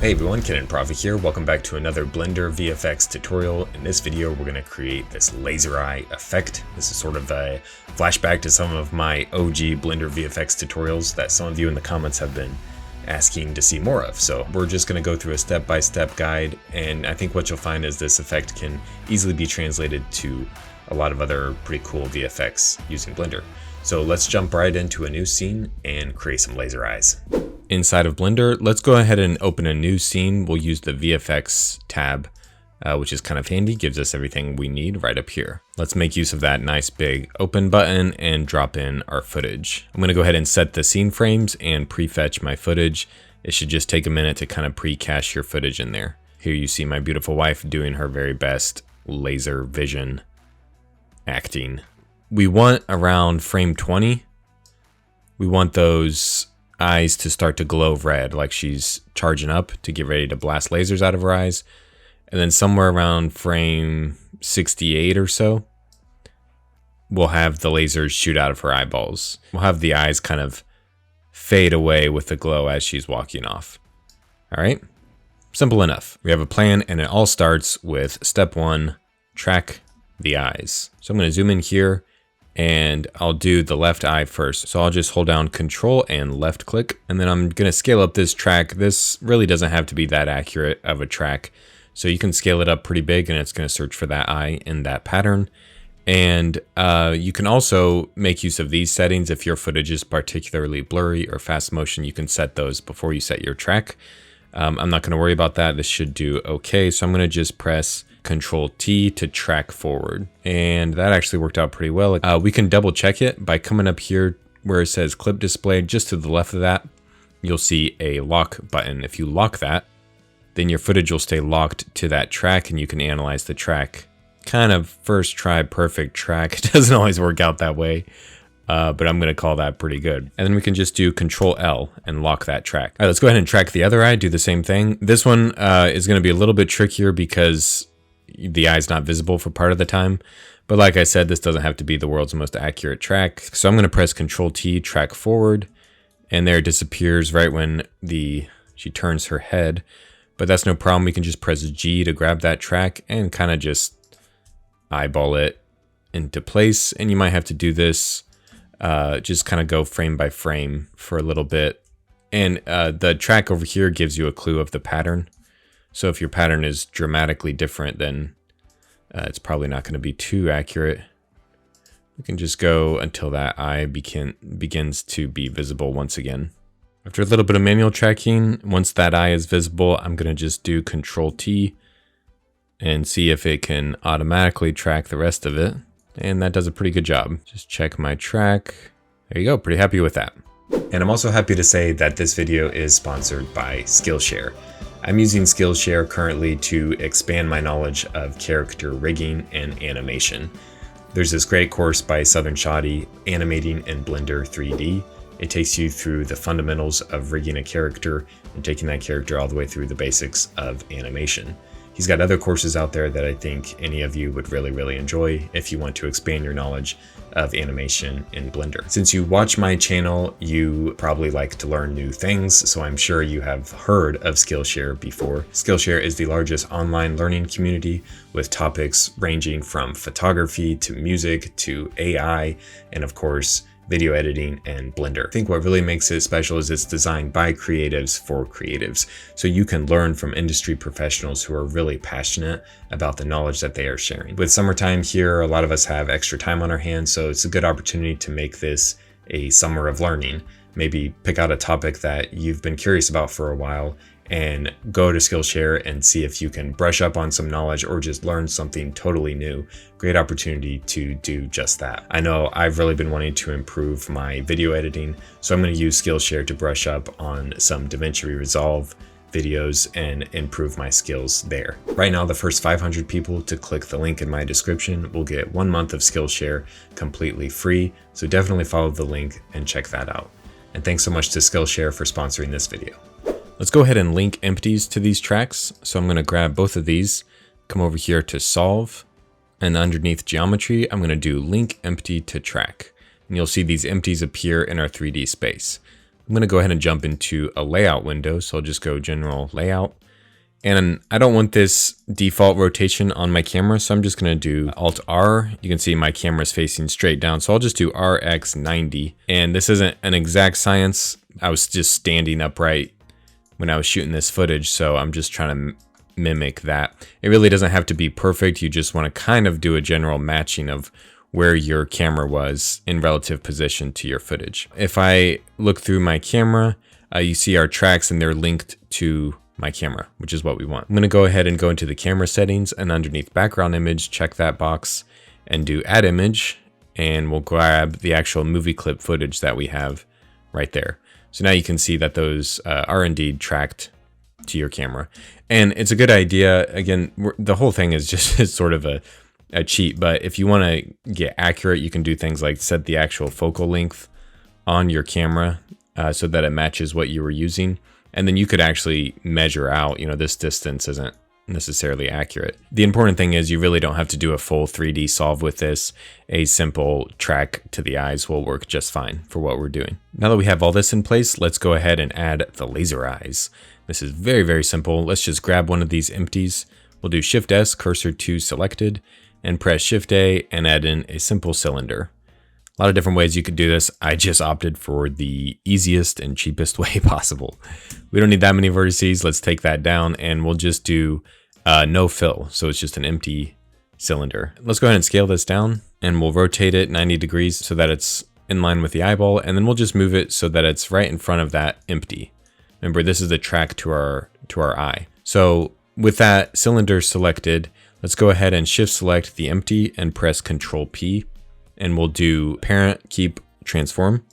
Hey everyone, Kenan Proffitt here. Welcome back to another Blender VFX tutorial. In this video, we're going to create this laser eye effect. This is sort of a flashback to some of my OG Blender VFX tutorials that some of you in the comments have been asking to see more of. So we're just going to go through a step-by-step guide, and I think what you'll find is this effect can easily be translated to a lot of other pretty cool VFX using Blender. So let's jump right into a new scene and create some laser eyes. Inside of Blender, let's go ahead and open a new scene. We'll use the VFX tab, which is kind of handy, gives us everything we need right up here. Let's make use of that nice big open button and drop in our footage. I'm gonna go ahead and set the scene frames and prefetch my footage. It should just take a minute to kind of pre-cache your footage in there. Here you see my beautiful wife doing her very best laser vision acting. We want around frame 20. We want those eyes to start to glow red, like she's charging up to get ready to blast lasers out of her eyes. And then somewhere around frame 68 or so, we'll have the lasers shoot out of her eyeballs. We'll have the eyes kind of fade away with the glow as she's walking off. All right, simple enough. We have a plan, and it all starts with step one, track the eyes. So I'm going to zoom in here, and I'll do the left eye first. So I'll just hold down Control and left click, and then I'm going to scale up this track. This really doesn't have to be that accurate of a track. So you can scale it up pretty big, and it's going to search for that eye in that pattern. And you can also make use of these settings. If your footage is particularly blurry or fast motion, you can set those before you set your track. I'm not going to worry about that. This should do okay. So I'm going to just press Control T to track forward. And that actually worked out pretty well. We can double check it by coming up here where it says clip display. Just to the left of that, you'll see a lock button. If you lock that, then your footage will stay locked to that track, and you can analyze the track. Kind of first try perfect track. It doesn't always work out that way. But I'm going to call that pretty good. And then we can just do Control L and lock that track. All right, let's go ahead and track the other eye, do the same thing. This one is going to be a little bit trickier because the eye's not visible for part of the time. But like I said, this doesn't have to be the world's most accurate track. So I'm going to press Control T, track forward, and there it disappears right when she turns her head. But that's no problem. We can just press G to grab that track and kind of just eyeball it into place. And you might have to do this just kind of go frame by frame for a little bit. And the track over here gives you a clue of the pattern. So if your pattern is dramatically different, then it's probably not going to be too accurate. We can just go until that eye begins to be visible once again. After a little bit of manual tracking, once that eye is visible, I'm going to just do Control T and see if it can automatically track the rest of it. And that does a pretty good job. Just check my track. There you go, pretty happy with that. And I'm also happy to say that this video is sponsored by Skillshare. I'm using Skillshare currently to expand my knowledge of character rigging and animation. There's this great course by Southern Shoddy, Animating in Blender 3D. It takes you through the fundamentals of rigging a character and taking that character all the way through the basics of animation. He's got other courses out there that I think any of you would really enjoy if you want to expand your knowledge of animation in Blender. Since you watch my channel, you probably like to learn new things, so I'm sure you have heard of Skillshare before. Skillshare is the largest online learning community with topics ranging from photography to music to AI, and of course, video editing and Blender. I think what really makes it special is it's designed by creatives for creatives. So you can learn from industry professionals who are really passionate about the knowledge that they are sharing. With summertime here, a lot of us have extra time on our hands, so it's a good opportunity to make this a summer of learning. Maybe pick out a topic that you've been curious about for a while and go to Skillshare and see if you can brush up on some knowledge or just learn something totally new. Great opportunity to do just that. I know I've really been wanting to improve my video editing, so I'm going to use Skillshare to brush up on some DaVinci Resolve videos and improve my skills there. Right now, the first 500 people to click the link in my description will get 1 month of Skillshare completely free, so definitely follow the link and check that out. And thanks so much to Skillshare for sponsoring this video. Let's go ahead and link empties to these tracks. So I'm going to grab both of these, come over here to solve, and underneath geometry, I'm going to do link empty to track. And you'll see these empties appear in our 3D space. I'm going to go ahead and jump into a layout window. So I'll just go general layout. And I don't want this default rotation on my camera, so I'm just going to do Alt R. You can see my camera is facing straight down, so I'll just do RX 90. And this isn't an exact science. I was just standing upright when I was shooting this footage, so I'm just trying to mimic that. It really doesn't have to be perfect. You just want to kind of do a general matching of where your camera was in relative position to your footage. If I look through my camera, you see our tracks and they're linked to my camera, which is what we want. I'm going to go ahead and go into the camera settings, and underneath background image, check that box and do add image, and we'll grab the actual movie clip footage that we have right there. So now you can see that those are indeed tracked to your camera, and it's a good idea. Again, the whole thing is just sort of a cheat, but if you want to get accurate, you can do things like set the actual focal length on your camera so that it matches what you were using. And then you could actually measure out, you know, this distance isn't necessarily accurate. The important thing is you really don't have to do a full 3D solve with this. A simple track to the eyes will work just fine for what we're doing. Now that we have all this in place, let's go ahead and add the laser eyes. This is very, very simple. Let's just grab one of these empties. We'll do Shift S, cursor to selected, and press Shift A and add in a simple cylinder. A lot of different ways you could do this. I just opted for the easiest and cheapest way possible. We don't need that many vertices. Let's take that down, and we'll just do no fill. So it's just an empty cylinder. Let's go ahead and scale this down, and we'll rotate it 90 degrees so that it's in line with the eyeball. And then we'll just move it so that it's right in front of that empty. Remember, this is the track to our eye. So with that cylinder selected, let's go ahead and shift select the empty and press Control P. And we'll do parent keep transform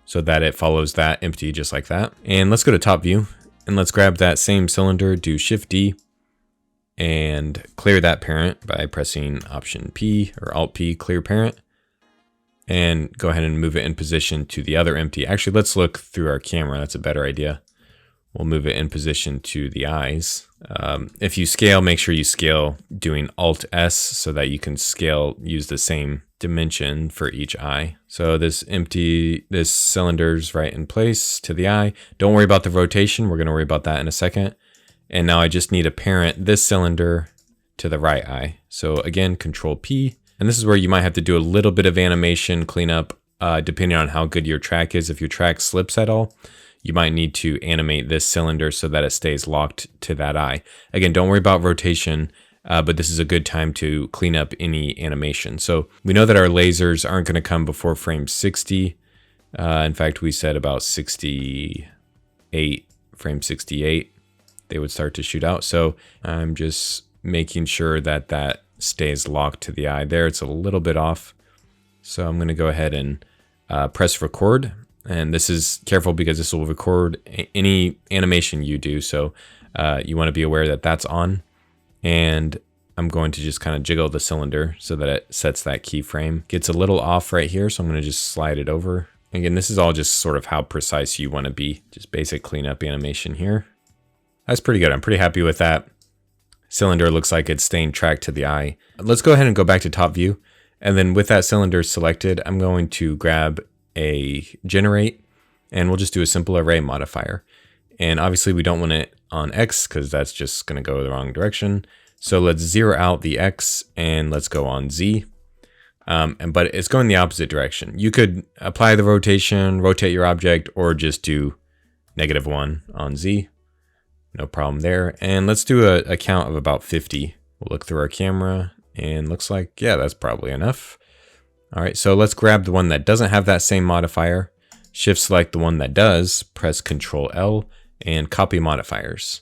so that it follows that empty just like that. And let's go to top view, and let's grab that same cylinder, do Shift D and clear that parent by pressing Option P or Alt P, clear parent, and go ahead and move it in position to the other empty. Actually, let's look through our camera. That's a better idea. We'll move it in position to the eyes. If you scale, make sure you scale doing Alt S so that you can scale, use the same dimension for each eye. So this cylinder's right in place to the eye. Don't worry about the rotation. We're going to worry about that in a second. And now I just need to parent this cylinder to the right eye. So again, Control P. And this is where you might have to do a little bit of animation cleanup depending on how good your track is. If your track slips at all, you might need to animate this cylinder so that it stays locked to that eye. Again, don't worry about rotation, but this is a good time to clean up any animation. So we know that our lasers aren't going to come before frame 60. In fact, we said about 68, frame 68, they would start to shoot out. So I'm just making sure that that stays locked to the eye there. It's a little bit off. So I'm going to go ahead and press record. And this is careful because this will record any animation you do. So you want to be aware that that's on. And I'm going to just kind of jiggle the cylinder so that it sets that keyframe. Gets a little off right here, so I'm going to just slide it over. Again, this is all just sort of how precise you want to be. Just basic cleanup animation here. That's pretty good. I'm pretty happy with that. Cylinder looks like it's staying tracked to the eye. Let's go ahead and go back to top view. And then with that cylinder selected, I'm going to grab a generate, and we'll just do a simple array modifier. And obviously we don't want it on X because that's just going to go the wrong direction. So let's zero out the X and let's go on Z. But it's going the opposite direction. You could apply the rotation, rotate your object, or just do -1 on Z. No problem there. And let's do a count of about 50. We'll look through our camera and looks like, yeah, that's probably enough. All right, so let's grab the one that doesn't have that same modifier, shift select the one that does, press Control L and copy modifiers.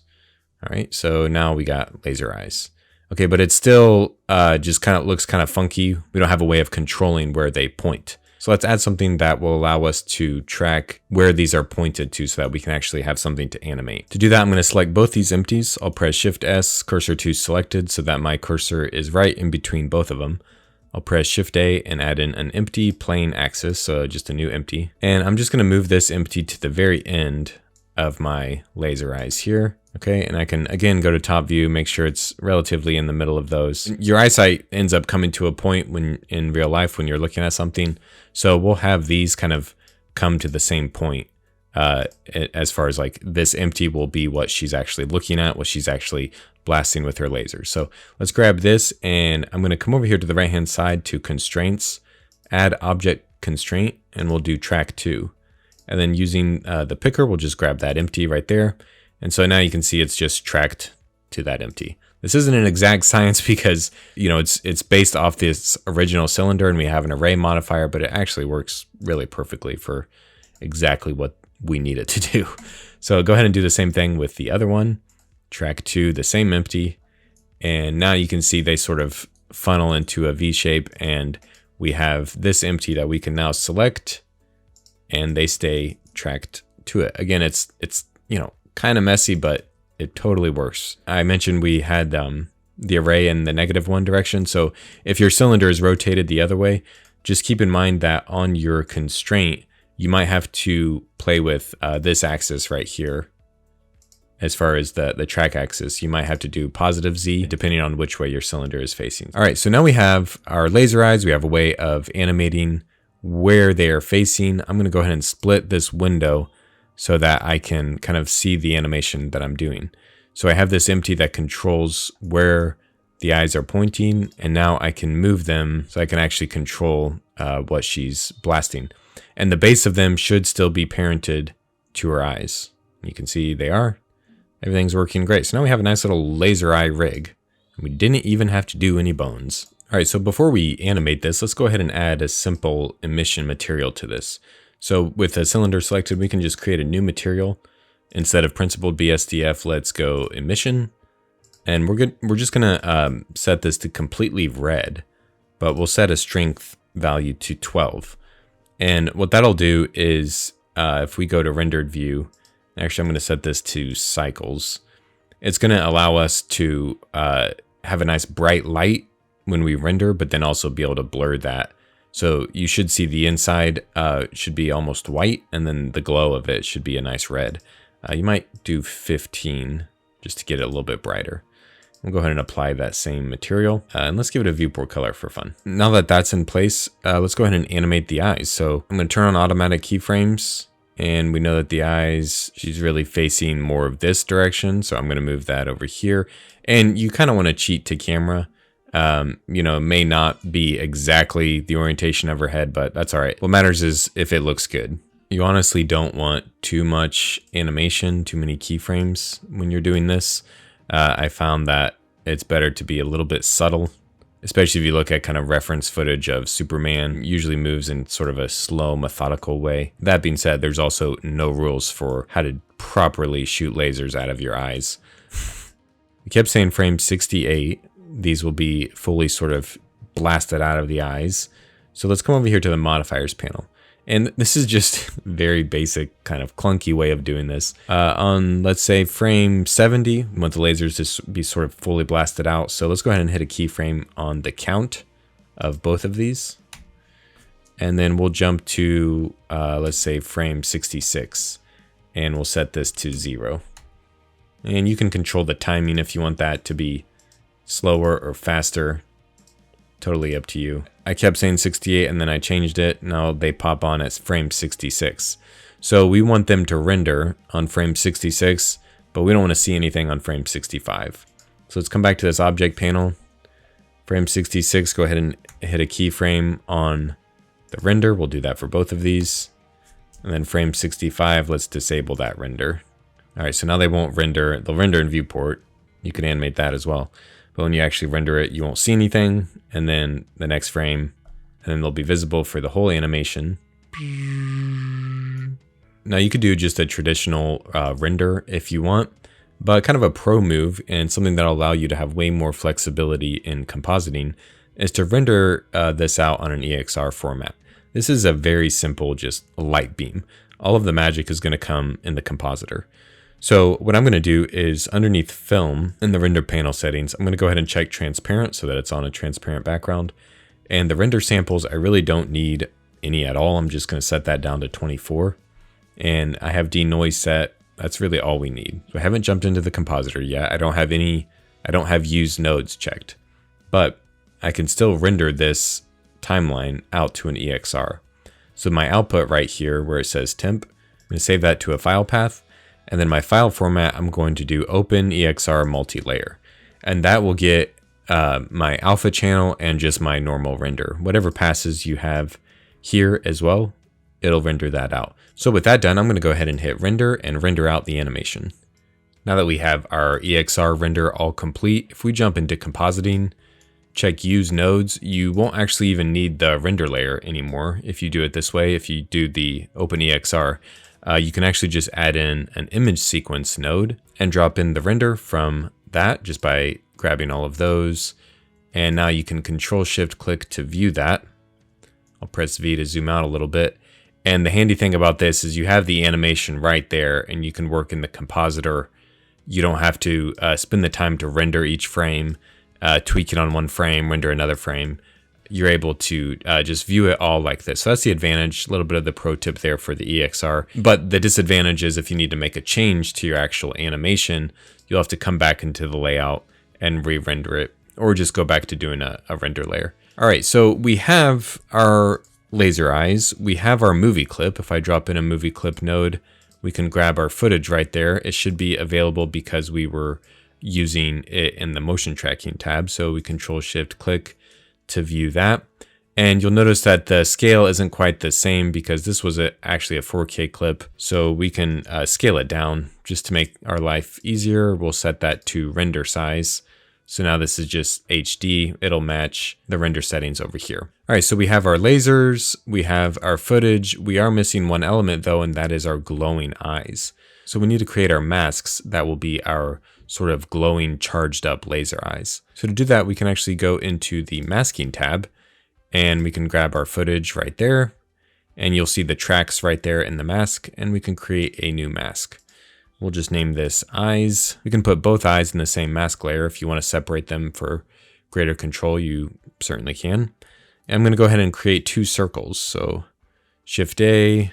All right, so now we got laser eyes. Okay, but it still just kind of looks kind of funky. We don't have a way of controlling where they point. So let's add something that will allow us to track where these are pointed to so that we can actually have something to animate. To do that, I'm going to select both these empties. I'll press Shift S, cursor to selected so that my cursor is right in between both of them. I'll press Shift A and add in an empty plane axis, so just a new empty. And I'm just going to move this empty to the very end of my laser eyes here. Okay, and I can again go to top view, make sure it's relatively in the middle of those. Your eyesight ends up coming to a point when in real life when you're looking at something. So we'll have these kind of come to the same point as far as like this empty will be what she's actually looking at, what she's actually blasting with her laser. So let's grab this, and I'm going to come over here to the right hand side to constraints, add object constraint, and we'll do track 2. And then using the picker, we'll just grab that empty right there. And so now you can see it's just tracked to that empty. This isn't an exact science because, you know, it's based off this original cylinder and we have an array modifier, but it actually works really perfectly for exactly what we need it to do. So go ahead and do the same thing with the other one. Track 2, the same empty. And now you can see they sort of funnel into a V shape, and we have this empty that we can now select, and they stay tracked to it. Again, it's you know, kind of messy, but it totally works. I mentioned we had the array in the -1 direction. So if your cylinder is rotated the other way, just keep in mind that on your constraint, you might have to play with this axis right here. As far as the track axis, you might have to do positive Z depending on which way your cylinder is facing. All right, so now we have our laser eyes. We have a way of animating where they are facing. I'm gonna go ahead and split this window so that I can kind of see the animation that I'm doing. So I have this empty that controls where the eyes are pointing, and now I can move them so I can actually control what she's blasting. And the base of them should still be parented to her eyes. You can see they are. Everything's working great. So now we have a nice little laser eye rig. We didn't even have to do any bones. All right, so before we animate this, let's go ahead and add a simple emission material to this. So with a cylinder selected, we can just create a new material. Instead of principled BSDF, let's go emission. And we're just gonna set this to completely red, but we'll set a strength value to 12. And what that'll do is if we go to rendered view, actually I'm gonna set this to cycles. It's gonna allow us to have a nice bright light when we render, but then also be able to blur that. So you should see the inside should be almost white, and then the glow of it should be a nice red. You might do 15 just to get it a little bit brighter. We'll go ahead and apply that same material, and let's give it a viewport color for fun. Now that that's in place, let's go ahead and animate the eyes. So I'm going to turn on automatic keyframes, and we know that the eyes, she's really facing more of this direction, so I'm going to move that over here. And you kind of want to cheat to camera. You know, it may not be exactly the orientation of her head, but that's all right. What matters is if it looks good. You honestly don't want too much animation, too many keyframes when you're doing this. I found that it's better to be a little bit subtle, especially if you look at kind of reference footage of Superman, usually moves in sort of a slow, methodical way. That being said, there's also no rules for how to properly shoot lasers out of your eyes. We kept saying frame 68. These will be fully sort of blasted out of the eyes. So let's come over here to the modifiers panel. And this is just very basic, kind of clunky way of doing this. On, let's say, frame 70, we want the lasers to be sort of fully blasted out. So let's go ahead and hit a keyframe on the count of both of these. And then we'll jump to, let's say, frame 66. And we'll set this to 0. And you can control the timing if you want that to be slower or faster. Totally up to you. I kept saying 68 and then I changed it. Now they pop on at frame 66. So we want them to render on frame 66, but we don't want to see anything on frame 65. So let's come back to this object panel. Frame 66, go ahead and hit a keyframe on the render. We'll do that for both of these. And then frame 65, let's disable that render. All right, so now they won't render. They'll render in viewport. You can animate that as well. But when you actually render it, you won't see anything. And then the next frame, and then they'll be visible for the whole animation. Now you could do just a traditional render if you want, but kind of a pro move and something that'll allow you to have way more flexibility in compositing is to render this out on an EXR format. This is a very simple, just light beam. All of the magic is going to come in the compositor. So what I'm going to do is underneath film in the render panel settings, I'm going to go ahead and check transparent so that it's on a transparent background. And the render samples, I really don't need any at all. I'm just going to set that down to 24. And I have denoise set. That's really all we need. So I haven't jumped into the compositor yet. I don't have used nodes checked, but I can still render this timeline out to an EXR. So my output right here where it says temp, going to save that to a file path. And then my file format, I'm going to do OpenEXR multi-layer. And that will get my alpha channel and just my normal render. Whatever passes you have here as well, it'll render that out. So with that done, I'm going to go ahead and hit render and render out the animation. Now that we have our EXR render all complete, if we jump into compositing, check use nodes, you won't actually even need the render layer anymore. If you do it this way, if you do the OpenEXR, you can actually just add in an image sequence node and drop in the render from that just by grabbing all of those. And now you can Control-Shift-Click to view that. I'll press V to zoom out a little bit. And the handy thing about this is you have the animation right there and you can work in the compositor. You don't have to spend the time to render each frame, tweak it on one frame, render another frame. You're able to just view it all like this. So that's the advantage, a little bit of the pro tip there for the EXR. But the disadvantage is if you need to make a change to your actual animation, you'll have to come back into the layout and re-render it, or just go back to doing a render layer. All right, so we have our laser eyes. We have our movie clip. If I drop in a movie clip node, we can grab our footage right there. It should be available because we were using it in the motion tracking tab. So we Control-Shift-Click to view that. And you'll notice that the scale isn't quite the same because this was actually a 4K clip. So we can scale it down just to make our life easier. We'll set that to render size. So now this is just HD. It'll match the render settings over here. All right, so we have our lasers, we have our footage. We are missing one element though, and that is our glowing eyes. So we need to create our masks that will be our sort of glowing, charged up laser eyes. So to do that, we can actually go into the masking tab and we can grab our footage right there. And you'll see the tracks right there in the mask, and we can create a new mask. We'll just name this eyes. We can put both eyes in the same mask layer. If you want to separate them for greater control, you certainly can. And I'm going to go ahead and create two circles. So Shift A,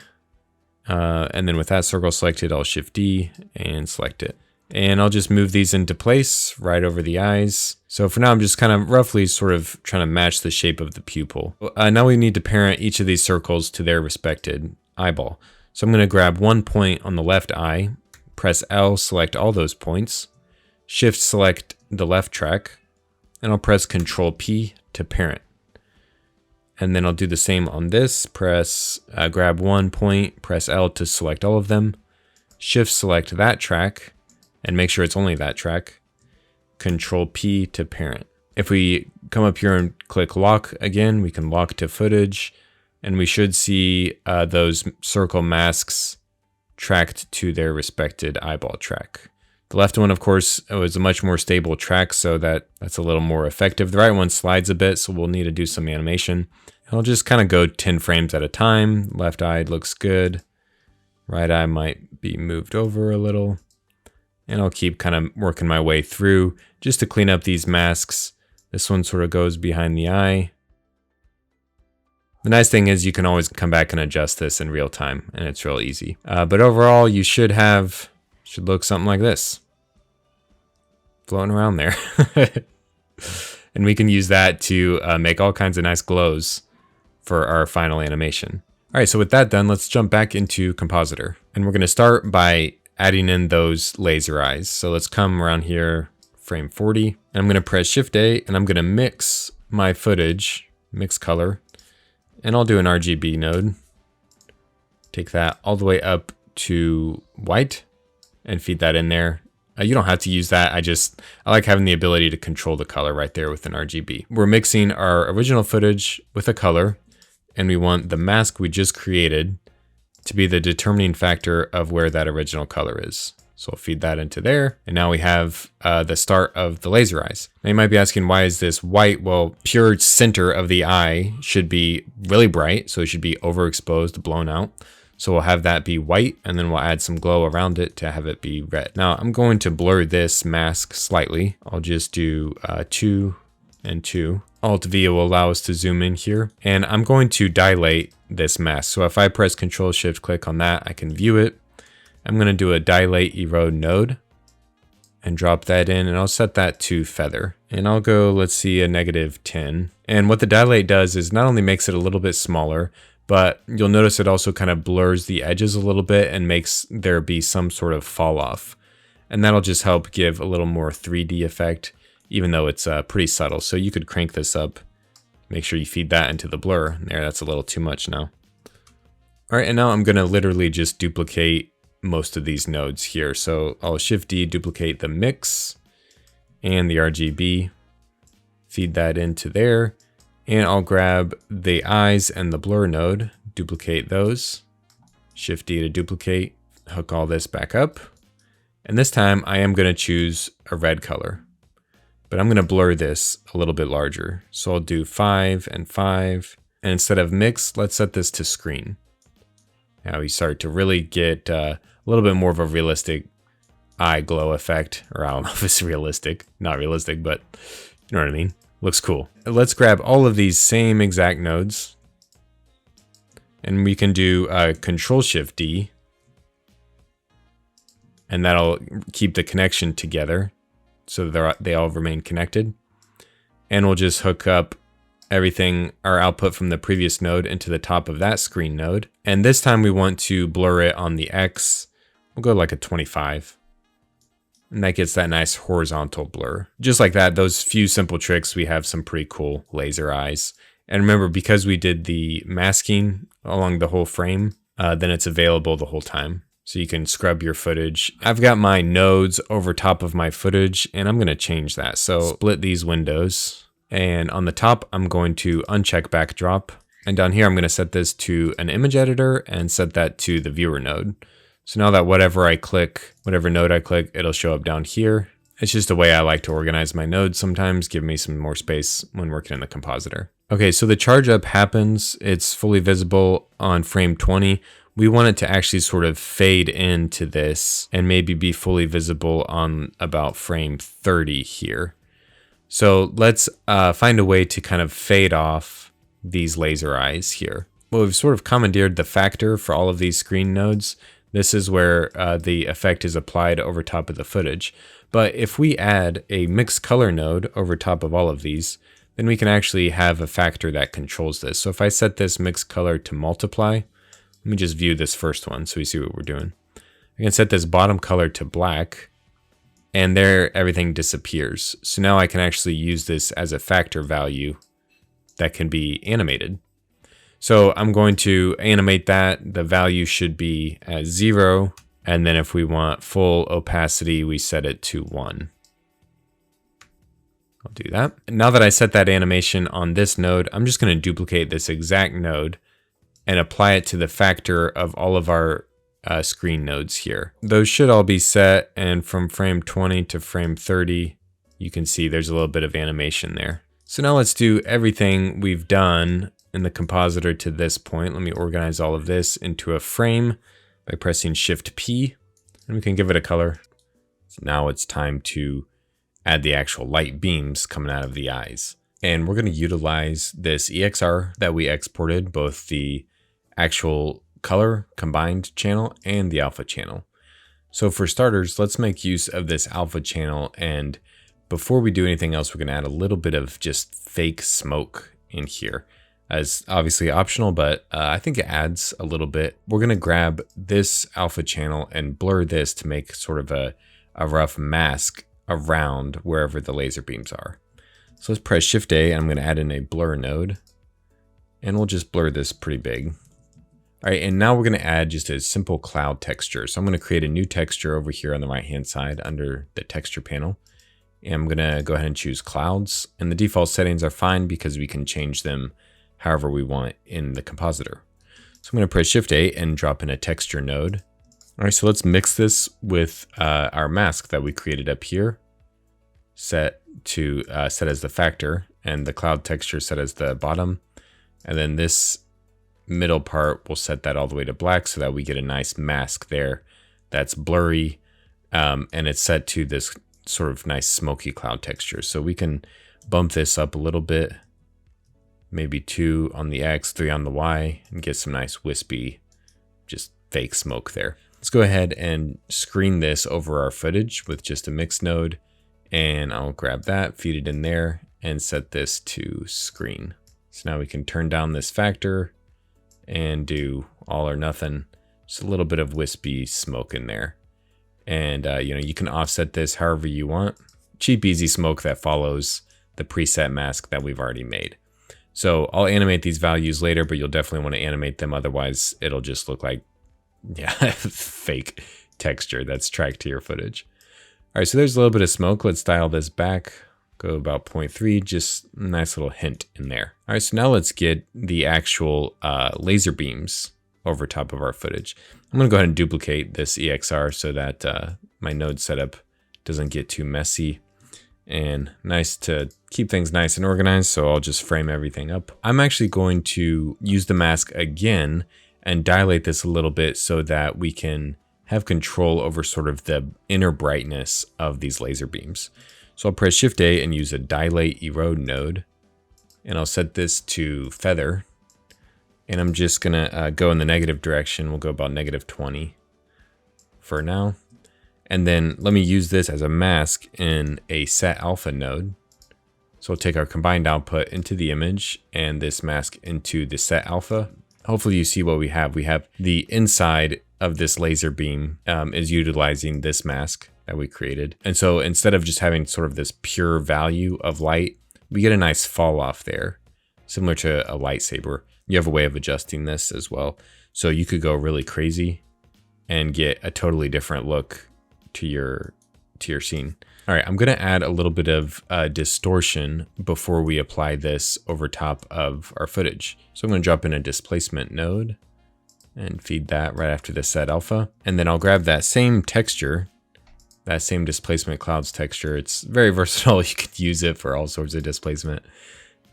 and then with that circle selected, I'll Shift D and select it. And I'll just move these into place right over the eyes. So for now, I'm just kind of roughly sort of trying to match the shape of the pupil. Now we need to parent each of these circles to their respected eyeball. So I'm going to grab one point on the left eye, press L, select all those points, Shift select the left track, and I'll press Control P to parent. And then I'll do the same on this, grab one point, press L to select all of them, Shift select that track, and make sure it's only that track, Control P to parent. If we come up here and click lock again, we can lock to footage, and we should see those circle masks tracked to their respected eyeball track. The left one, of course, was a much more stable track, so that's a little more effective. The right one slides a bit, so we'll need to do some animation. I'll just kind of go 10 frames at a time. Left eye looks good. Right eye might be moved over a little. And I'll keep kind of working my way through just to clean up these masks. This one sort of goes behind the eye. The nice thing is you can always come back and adjust this in real time, and it's real easy. But overall, you should look something like this. Floating around there. And we can use that to make all kinds of nice glows for our final animation. All right, so with that done, let's jump back into Compositor. And we're gonna start by adding in those laser eyes. So let's come around here, frame 40. And I'm gonna press Shift A, and I'm gonna mix my footage, mix color, and I'll do an RGB node. Take that all the way up to white and feed that in there. You don't have to use that. I like having the ability to control the color right there with an RGB. We're mixing our original footage with a color, and we want the mask we just created to be the determining factor of where that original color is. So I'll feed that into there. And now we have the start of the laser eyes. Now you might be asking, why is this white? Well, pure center of the eye should be really bright. So it should be overexposed, blown out. So we'll have that be white, and then we'll add some glow around it to have it be red. Now I'm going to blur this mask slightly. I'll just do 2 and 2. Alt V will allow us to zoom in here. And I'm going to dilate this mask. So if I press Control Shift click on that, I can view it. I'm going to do a dilate erode node and drop that in, and I'll set that to feather. And I'll go, let's see, a -10. And what the dilate does is not only makes it a little bit smaller, but you'll notice it also kind of blurs the edges a little bit and makes there be some sort of fall off. And that'll just help give a little more 3D effect, even though it's pretty subtle. So you could crank this up, make sure you feed that into the blur. There, that's a little too much now. All right, and now I'm gonna literally just duplicate most of these nodes here. So I'll Shift D, duplicate the mix and the RGB, feed that into there. And I'll grab the eyes and the blur node, duplicate those, Shift D to duplicate, hook all this back up. And this time I am going to choose a red color, but I'm going to blur this a little bit larger. So I'll do 5 and 5. And instead of mix, let's set this to screen. Now we start to really get a little bit more of a realistic eye glow effect, or I don't know if it's realistic, not realistic, but you know what I mean? Looks cool. Let's grab all of these same exact nodes, and we can do Control Shift D, and that'll keep the connection together so they all remain connected. And we'll just hook up everything, our output from the previous node, into the top of that screen node. And this time we want to blur it on the X. We'll go like a 25. And that gets that nice horizontal blur. Just like that, those few simple tricks, we have some pretty cool laser eyes. And remember, because we did the masking along the whole frame, then it's available the whole time. So you can scrub your footage. I've got my nodes over top of my footage, and I'm gonna change that. So split these windows. And on the top, I'm going to uncheck backdrop. And down here, I'm gonna set this to an image editor and set that to the viewer node. So now that whatever node I click, it'll show up down here. It's just a way I like to organize my nodes sometimes, give me some more space when working in the compositor. Okay, so the charge up happens. It's fully visible on frame 20. We want it to actually sort of fade into this and maybe be fully visible on about frame 30 here. So let's find a way to kind of fade off these laser eyes here. Well, we've sort of commandeered the factor for all of these screen nodes. This is where the effect is applied over top of the footage. But if we add a mixed color node over top of all of these, then we can actually have a factor that controls this. So if I set this mixed color to multiply, let me just view this first one so we see what we're doing. I can set this bottom color to black, and there everything disappears. So now I can actually use this as a factor value that can be animated. So I'm going to animate that. The value should be at 0. And then if we want full opacity, we set it to 1. I'll do that. Now that I set that animation on this node, I'm just going to duplicate this exact node and apply it to the factor of all of our screen nodes here. Those should all be set. And from frame 20 to frame 30, you can see there's a little bit of animation there. So now let's do everything we've done in the compositor to this point. Let me organize all of this into a frame by pressing Shift P, and we can give it a color. So now it's time to add the actual light beams coming out of the eyes. And we're going to utilize this EXR that we exported, both the actual color combined channel and the alpha channel. So for starters, let's make use of this alpha channel. And before we do anything else, we're going to add a little bit of just fake smoke in here. As obviously optional, but I think it adds a little bit. We're going to grab this alpha channel and blur this to make sort of a rough mask around wherever the laser beams are. So let's press Shift A, and I'm going to add in a blur node, and we'll just blur this pretty big. All right, and now we're going to add just a simple cloud texture. So I'm going to create a new texture over here on the right-hand side under the texture panel. And I'm going to go ahead and choose clouds, and the default settings are fine because we can change them however we want in the compositor. So I'm going to press Shift A and drop in a texture node. All right, so let's mix this with our mask that we created up here, set as the factor, and the cloud texture set as the bottom. And then this middle part, we'll set that all the way to black so that we get a nice mask there that's blurry, and it's set to this sort of nice smoky cloud texture. So we can bump this up a little bit, maybe 2 on the X, 3 on the Y, and get some nice wispy, just fake smoke there. Let's go ahead and screen this over our footage with just a mix node, and I'll grab that, feed it in there, and set this to screen. So now we can turn down this factor and do all or nothing. Just a little bit of wispy smoke in there. And you can offset this however you want. Cheap, easy smoke that follows the preset mask that we've already made. So I'll animate these values later, but you'll definitely want to animate them. Otherwise, it'll just look like, fake texture that's tracked to your footage. All right, so there's a little bit of smoke. Let's dial this back. Go about 0.3, just a nice little hint in there. All right, so now let's get the actual laser beams over top of our footage. I'm gonna go ahead and duplicate this EXR so that my node setup doesn't get too messy. And nice to keep things nice and organized, so I'll just frame everything up. I'm actually going to use the mask again and dilate this a little bit so that we can have control over sort of the inner brightness of these laser beams. So I'll press Shift A and use a dilate erode node, and I'll set this to feather. And I'm just gonna go in the negative direction. We'll go about -20 for now. And then let me use this as a mask in a set alpha node. So we'll take our combined output into the image and this mask into the set alpha. Hopefully you see what we have. We have the inside of this laser beam is utilizing this mask that we created. And so instead of just having sort of this pure value of light, we get a nice fall off there, similar to a lightsaber. You have a way of adjusting this as well. So you could go really crazy and get a totally different look to your scene. All right, I'm gonna add a little bit of distortion before we apply this over top of our footage. So I'm gonna drop in a displacement node and feed that right after the set alpha. And then I'll grab that same texture, that same displacement clouds texture. It's very versatile. You could use it for all sorts of displacement.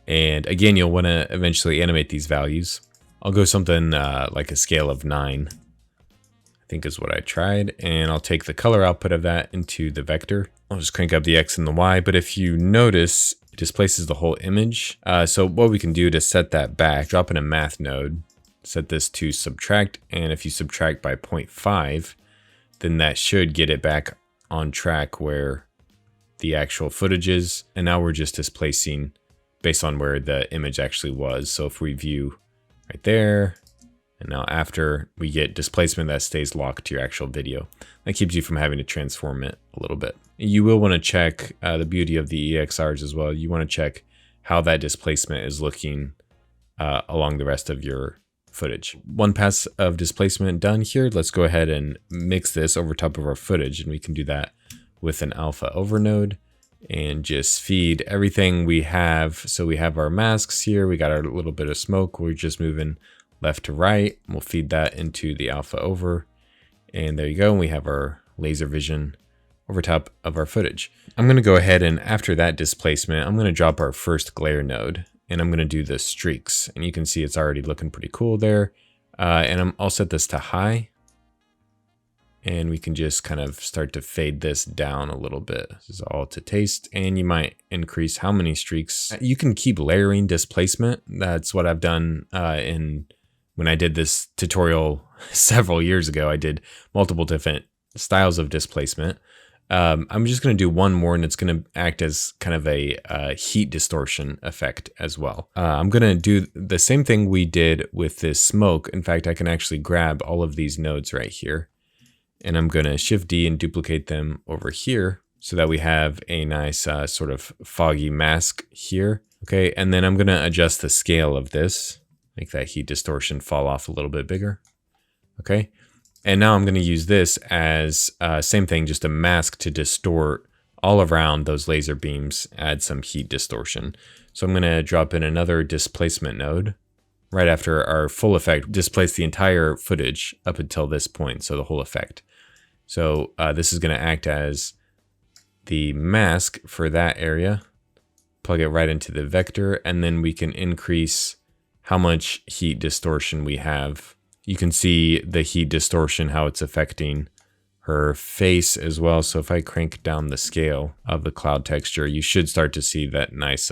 And again, you'll wanna eventually animate these values. I'll go something like a scale of 9. I think is what I tried, and I'll take the color output of that into the vector. I'll just crank up the X and the Y, but if you notice, it displaces the whole image. So what we can do to set that back, drop in a math node, set this to subtract, and if you subtract by 0.5, then that should get it back on track where the actual footage is. And now we're just displacing based on where the image actually was. So if we view right there, and now after, we get displacement that stays locked to your actual video. That keeps you from having to transform it a little bit. You will want to check the beauty of the EXRs as well. You want to check how that displacement is looking along the rest of your footage. One pass of displacement done here. Let's go ahead and mix this over top of our footage, and we can do that with an alpha over node and just feed everything we have. So we have our masks here. We got our little bit of smoke. We're just moving left to right. We'll feed that into the alpha over, and there you go. We have our laser vision over top of our footage. I'm going to go ahead and after that displacement, I'm going to drop our first glare node, and I'm going to do the streaks, and you can see it's already looking pretty cool there. And I'll set this to high, and we can just kind of start to fade this down a little bit. This is all to taste, and you might increase how many streaks. You can keep layering displacement. That's what I've done when I did this tutorial several years ago. I did multiple different styles of displacement. I'm just going to do one more, and it's going to act as kind of a heat distortion effect as well. I'm going to do the same thing we did with this smoke. In fact, I can actually grab all of these nodes right here, and I'm going to Shift D and duplicate them over here so that we have a nice sort of foggy mask here. Okay, and then I'm going to adjust the scale of this. Make that heat distortion fall off a little bit bigger. Okay. And now I'm going to use this as same thing, just a mask to distort all around those laser beams, add some heat distortion. So I'm going to drop in another displacement node right after our full effect, displace the entire footage up until this point. So the whole effect. So this is going to act as the mask for that area, plug it right into the vector, and then we can increase how much heat distortion we have. You can see the heat distortion, how it's affecting her face as well. So if I crank down the scale of the cloud texture, you should start to see that nice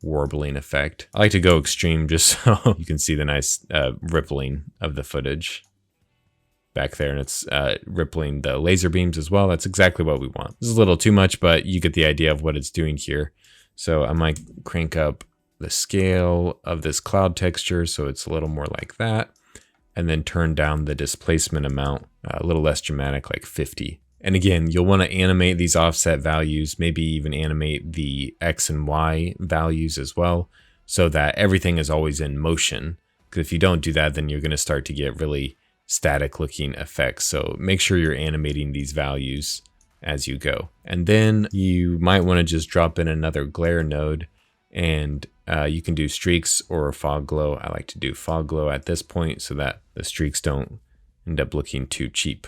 warbling effect. I like to go extreme just so you can see the nice rippling of the footage back there, and it's rippling the laser beams as well. That's exactly what we want. This is a little too much, but you get the idea of what it's doing here. So I might crank up the scale of this cloud texture so it's a little more like that, and then turn down the displacement amount a little less dramatic, like 50. And again, you'll want to animate these offset values, maybe even animate the X and Y values as well, so that everything is always in motion. Because if you don't do that, then you're going to start to get really static looking effects. So make sure you're animating these values as you go. And then you might want to just drop in another glare node, and you can do streaks or fog glow. I like to do fog glow at this point so that the streaks don't end up looking too cheap.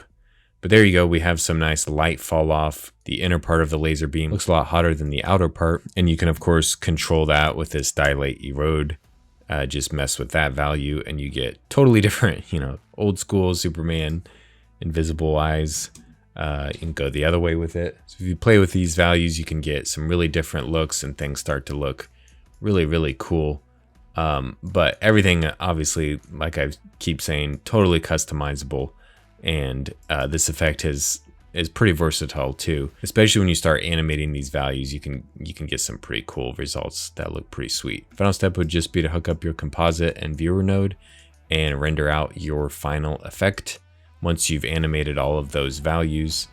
But there you go, we have some nice light fall off. The inner part of the laser beam looks a lot hotter than the outer part, and you can of course control that with this dilate erode. Just mess with that value and you get totally different, old school Superman invisible eyes. You can go the other way with it. So if you play with these values, you can get some really different looks and things start to look really, really cool. But everything, obviously, like I keep saying, totally customizable. And this effect is pretty versatile too, especially when you start animating these values. You can get some pretty cool results that look pretty sweet. Final step would just be to hook up your composite and viewer node and render out your final effect. Once you've animated all of those values,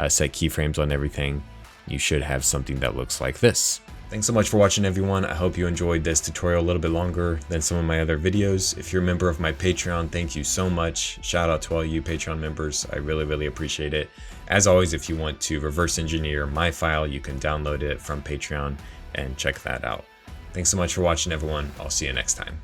set keyframes on everything, you should have something that looks like this. Thanks so much for watching, everyone. I hope you enjoyed this tutorial a little bit longer than some of my other videos. If you're a member of my Patreon, thank you so much. Shout out to all you Patreon members. I really, really appreciate it. As always, if you want to reverse engineer my file, you can download it from Patreon and check that out. Thanks so much for watching, everyone. I'll see you next time.